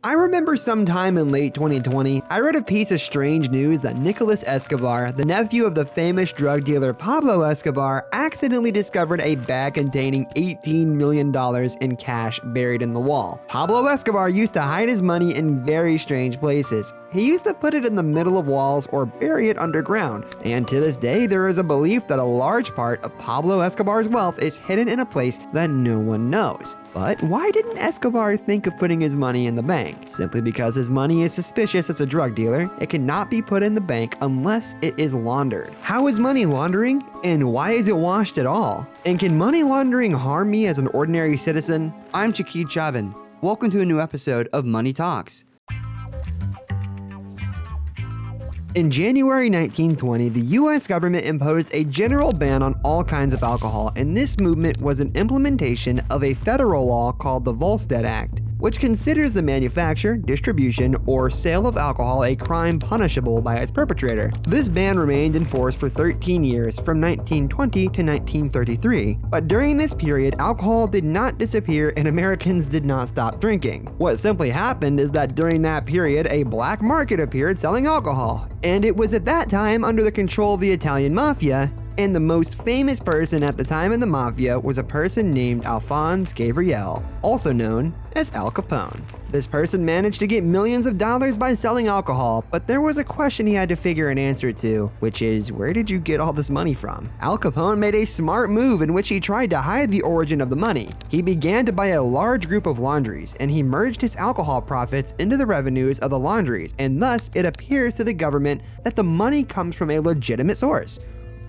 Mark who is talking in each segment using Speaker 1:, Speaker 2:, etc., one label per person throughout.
Speaker 1: I remember sometime in late 2020, I read a piece of strange news that Nicolas Escobar, the nephew of the famous drug dealer Pablo Escobar, accidentally discovered a bag containing $18 million in cash buried in the wall. Pablo Escobar used to hide his money in very strange places. He used to put it in the middle of walls or bury it underground, and to this day there is a belief that a large part of Pablo Escobar's wealth is hidden in a place that no one knows. But why didn't Escobar think of putting his money in the bank? Simply because his money is suspicious as a drug dealer, it cannot be put in the bank unless it is laundered. How is money laundering? And why is it washed at all? And can money laundering harm me as an ordinary citizen? I'm Chakid Chavin. Welcome to a new episode of Money Talks. In January 1920, the US government imposed a general ban on all kinds of alcohol, and this movement was an implementation of a federal law called the Volstead Act, which considers the manufacture, distribution, or sale of alcohol a crime punishable by its perpetrator. This ban remained in force for 13 years, from 1920 to 1933. But during this period, alcohol did not disappear and Americans did not stop drinking. What simply happened is that during that period, a black market appeared selling alcohol, and it was at that time under the control of the Italian mafia. And the most famous person at the time in the mafia was a person named Alphonse Gabriel, also known as Al Capone. This person managed to get millions of dollars by selling alcohol, but there was a question he had to figure an answer to, which is, where did you get all this money from? Al Capone made a smart move in which he tried to hide the origin of the money. He began to buy a large group of laundries, and he merged his alcohol profits into the revenues of the laundries, and thus it appears to the government that the money comes from a legitimate source,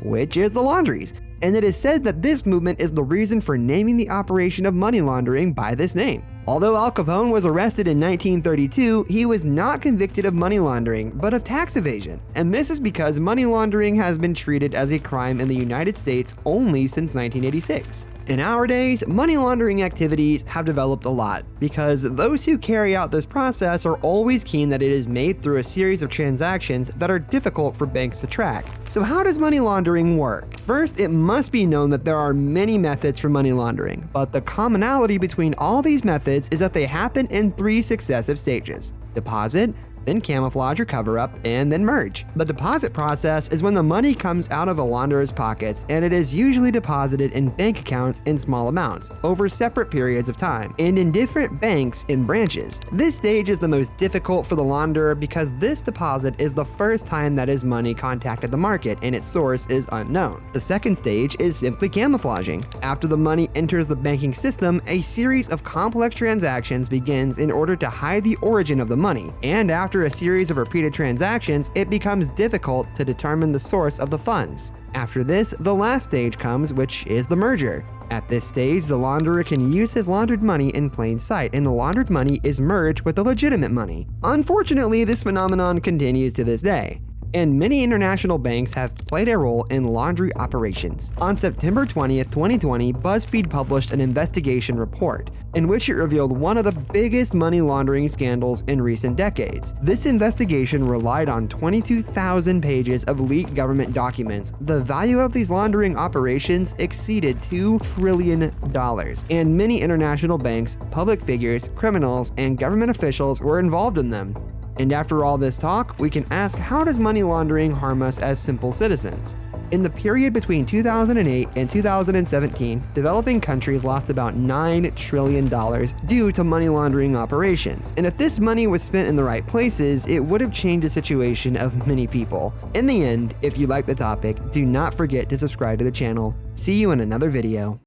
Speaker 1: which is the laundries. And it is said that this movement is the reason for naming the operation of money laundering by this name. Although Al Capone was arrested in 1932, he was not convicted of money laundering, but of tax evasion. And this is because money laundering has been treated as a crime in the United States only since 1986. In our days, money laundering activities have developed a lot because those who carry out this process are always keen that it is made through a series of transactions that are difficult for banks to track. So how does money laundering work? First, it must be known that there are many methods for money laundering, but the commonality between all these methods is that they happen in 3 successive stages: deposit, then camouflage or cover up, and then merge. The deposit process is when the money comes out of a launderer's pockets, and it is usually deposited in bank accounts in small amounts over separate periods of time and in different banks in branches. This stage is the most difficult for the launderer because this deposit is the first time that his money contacted the market and its source is unknown. The second stage is simply camouflaging. After the money enters the banking system, a series of complex transactions begins in order to hide the origin of the money, and after a series of repeated transactions, it becomes difficult to determine the source of the funds. After this, the last stage comes, which is the merger. At this stage, the launderer can use his laundered money in plain sight, and the laundered money is merged with the legitimate money. Unfortunately, this phenomenon continues to this day, and many international banks have played a role in laundry operations. On September 20th, 2020, BuzzFeed published an investigation report in which it revealed one of the biggest money laundering scandals in recent decades. This investigation relied on 22,000 pages of leaked government documents. The value of these laundering operations exceeded $2 trillion, and many international banks, public figures, criminals, and government officials were involved in them. And after all this talk, we can ask, how does money laundering harm us as simple citizens? In the period between 2008 and 2017, developing countries lost about $9 trillion due to money laundering operations. And if this money was spent in the right places, it would have changed the situation of many people. In the end, if you like the topic, do not forget to subscribe to the channel. See you in another video.